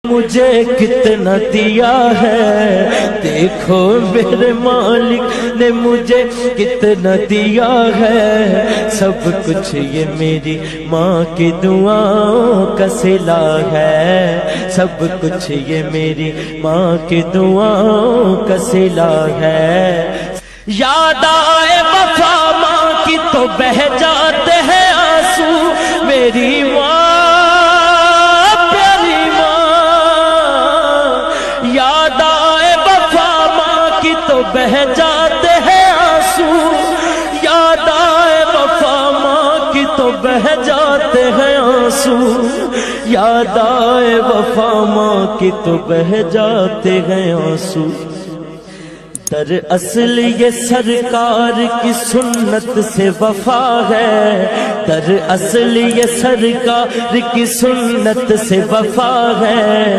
مجھے کتنا دیا ہے، دیکھو میرے مالک نے مجھے کتنا دیا ہے، سب کچھ یہ میری ماں کی دعاؤں کا صلہ ہے، سب کچھ یہ میری ماں کی دعاؤں کا صلہ ہے۔ یاد آئے وفا ماں کی تو بہہ جاتے ہیں آنسو، میری ماں بہہ جاتے ہیں آنسو، یاد آئے وفا ماں کی تو بہہ جاتے ہیں آنسو، یاد آئے وفا ماں کی تو بہہ جاتے ہیں آنسو۔ دراصل یہ سرکار کی سنت سے وفا ہے، دراصل یہ سرکار کی سنت سے وفا ہے۔